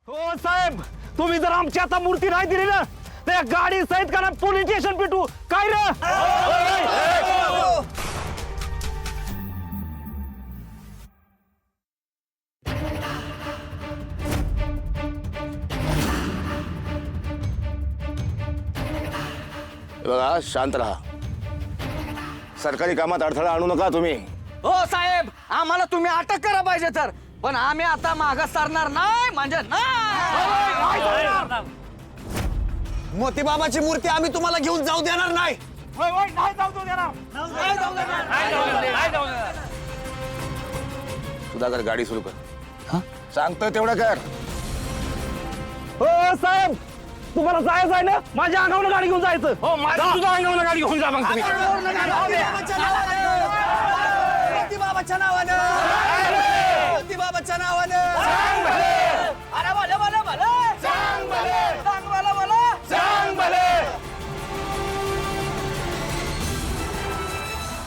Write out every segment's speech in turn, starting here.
हो साहेब, तुम्ही जर आमची आता मूर्ती नाही दिली ना त्या गाडी सहित का पोलीस स्टेशन पिटू काय रे? बघा शांत राहा. सरकारी कामात अडथळा आणू नका तुम्ही. हो साहेब, आम्हाला तुम्ही अटक करा पाहिजे तर, पण आम्ही आता मागास सारणार नाही म्हणजे नाही. मोतीबाबाची मूर्ती आम्ही तुम्हाला घेऊन जाऊ देणार नाही. सुधाकर गाडी सुरू कर. सांगतोय तेवढं कर. हो साहेब, तुम्हाला जायचं आहे ना माझ्या अंगावर गाडी घेऊन जायचं. हो माझ्या तुझ्या अंगावर गाडी घेऊन जा मग तुम्ही. मोतीबाबाच्या नावानं, मोतीबाबाच्या नावानं. अरे भले भले भले सांग भले भले.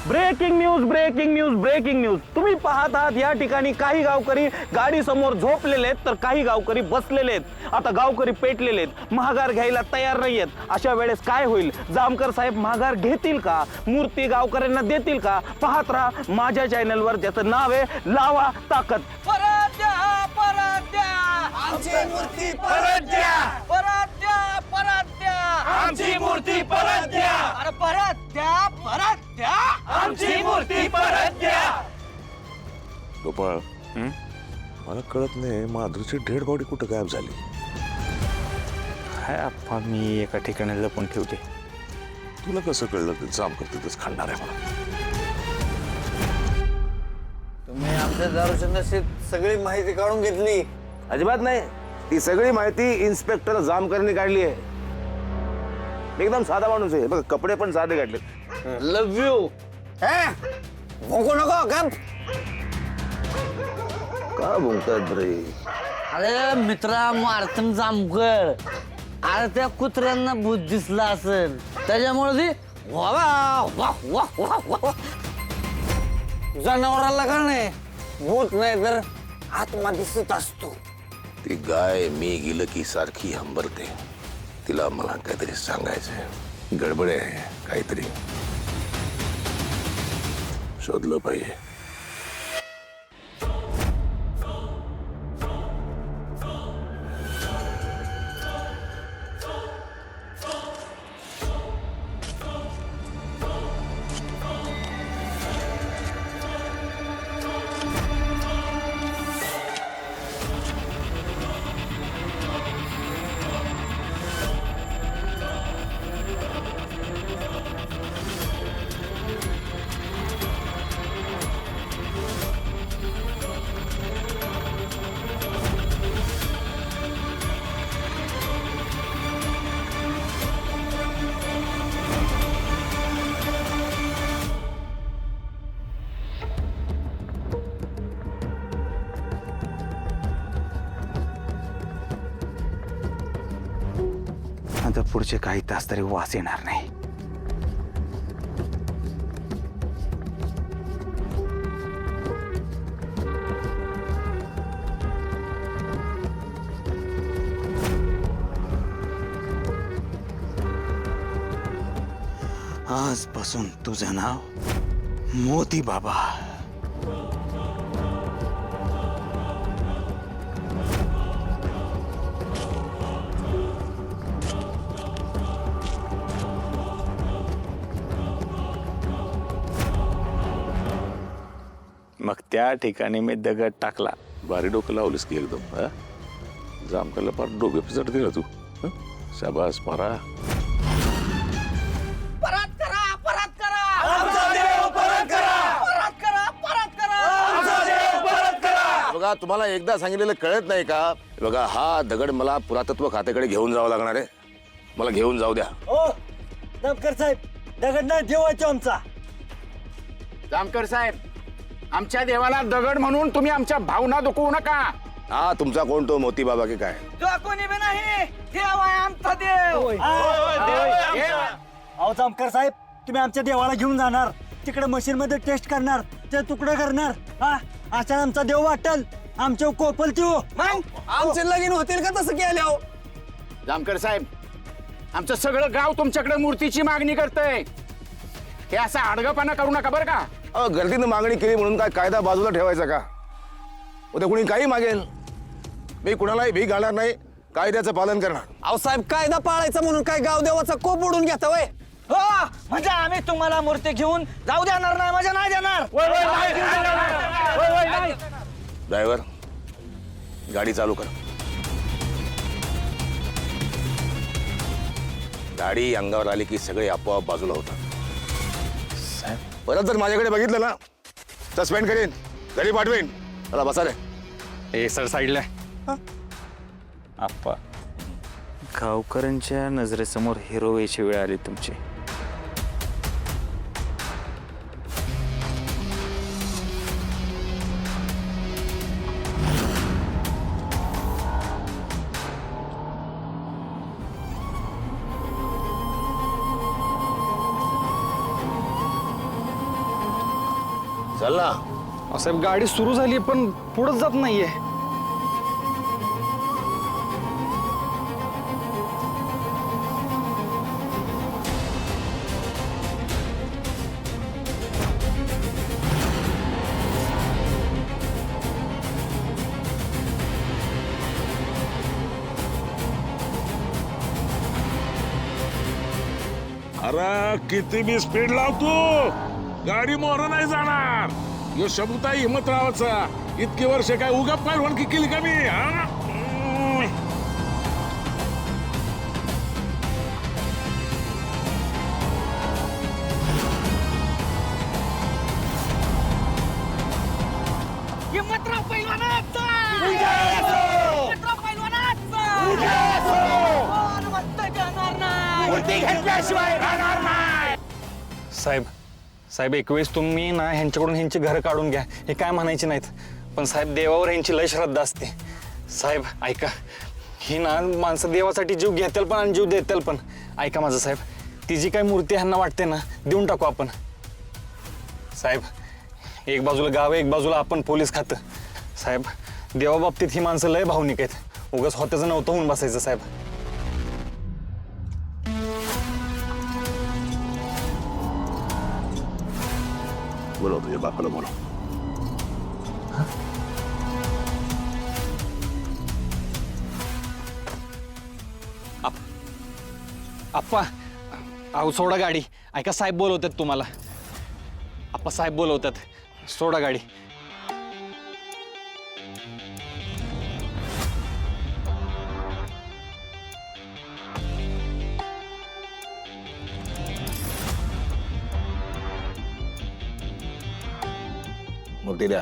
Breaking news, breaking news, breaking news. तुम्ही पाहत आहात या ठिकाणी काही गावकरी गाडी समोर झोपलेले आहेत तर काही गावकरी बसलेले आहेत. आता गावकरी पेटलेले आहेत, महागार घ्यायला तयार नाहीयेत. अशा वेळेस काय होईल? जामकर साहेब महागार घेतील का? मूर्ती गावकऱ्यांना देतील का? पाहत राहा माझ्या चॅनलवर, ज्याचं नाव आहे लावा ताकद. परत द्या, परत द्या, आमची मूर्ती परत द्या. परत द्या, परत द्या, आमची मूर्ती परत द्या. अरे परत द्या, परत द्या, आमची मूर्ती परत द्या. गोपाळ, मला कळत नाही माधुरीची डेड बॉडी कुठं गायब झाली. हाय आप्पा, मी एका ठिकाणी लपून ठेवते. तुला कसं कळलं ते जामकर तिथंच खाणार आहे मला? तुम्ही आमच्या दारूच्या नशेत सगळी माहिती काढून घेतली. अजिबात नाही. ती सगळी माहिती इन्स्पेक्टर जामकरने काढली आहे. एकदम साधा माणूस आहे बघ, कपडे पण साधे काढले. लव यू. भोंकू नको गप. का बोलतात रे? अरे मित्रा मारतम जामकर, अरे त्या कुत्र्यांना भूत दिसला असेल त्याच्यामुळे ती वा वा वा वा वा. जनावराला का नाही भूत नाही तर आत्मा दिसत असतो. ती गाय मी गेलं की सारखी हंबरते. तिला मला काहीतरी सांगायचंय. गडबड आहे काहीतरी. शोधलं पाहिजे. आता पुढचे काही तास तरी वास येणार नाही. आजपासून तुझं नाव मोती बाबा. मग त्या ठिकाणी मी दगड टाकला. भारी डोकं लावलीस की एकदम. हा, जामकरला फार डोके पिचट दिला तू. शाबास मारा. परत करा, परत करा, आमचा देव परत करा. परत करा, परत करा. आमचा देव परत करा. बघा, तुम्हाला एकदा सांगितलेलं कळत नाही का? बघा, हा दगड मला पुरातत्व खात्याकडे घेऊन जावं लागणार आहे. मला घेऊन जाऊ द्या. ओ जामकर साहेब, दगड नाही देवाचा आमचा. जामकर साहेब, आमच्या देवाला दगड म्हणून तुम्ही आमच्या भावना दुखवू नका. हा तुमचा कोण तो मोती बाबा की काय? जो कोणी बी नाही, देव आहे आमचा देव. अहो जामकर साहेब, तुम्ही आमच्या देवाला घेऊन जाणार, तिकडे मशीन मध्ये टेस्ट करणार, ते तुकडे करणार. हा अशा आमचा देव वाटेल आमच्या कोपलती हो मग आमचे लगीन होतील का तसं केल्या हो जामकर साहेब आमचं सगळं गाव तुमच्याकडे मूर्तीची मागणी करतंय हे असा आडगपणा करू नका बरं का गर्दीनं मागणी केली म्हणून काय कायदा बाजूला ठेवायचा का? उद्या कुणी काही मागेल, मी कुणालाही भीक घालणार नाही, कायद्याचं पालन करणार. अहो साहेब कायदा पाळायचा म्हणून काय गावदेवाचा कोप उडून घेता वय हो म्हणजे आम्ही तुम्हाला मूर्ती घेऊन जाऊ देणार नाही म्हणजे नाही देणार ड्रायव्हर गाडी चालू कर. गाडी अंगावर आली की सगळे आपोआप बाजूला होतात. परत जर माझ्याकडे बघितलं ना सस्पेंड करेन, घरी पाठवेन. मला बसा रे. ए सर साईडला आप्पा, गावकऱ्यांच्या नजरेसमोर हिरो व्हायची वेळ आली तुमची. चल ना. साहेब गाडी सुरू झाली पण पुढे जात नाहीये. अरे किती बी स्पीड लावतो गाडी मोर नाही जाणार. यो शब्दताई हिमतरावाचा इतकी वर्ष काय उगा पायलवानकी केली का मी हा? हिम्मतराव पैलवानाचा! हिम्मतराव पैलवानाचा! कोण म्हणतंय देणार नाही? साहेब साहेब एक वेळेस तुम्ही ना ह्यांच्याकडून ह्यांची घरं काढून घ्या, हे काय म्हणायचे नाहीत. पण साहेब देवावर ह्यांची लय श्रद्धा असते. साहेब ऐका, ही ना माणसं देवासाठी जीव घेतील पण आणि जीव देतील पण. ऐका माझं साहेब, ती जी काही मूर्ती ह्यांना वाटते ना देऊन टाकू आपण. साहेब एक बाजूला गाव आहे, एक बाजूला आपण पोलीस खातं. साहेब देवाबाबतीत ही माणसं लय भावनिक आहेत. उगाच होत्याचं नव्हतं होऊन बसायचं साहेब. बोलव तुझ्या बापाला बोलव. आप्पा अहो सोडा गाडी. ऐका साहेब बोलवतात तुम्हाला. आप्पा साहेब बोलवतात, सोडा गाडी. मूर्ती द्या.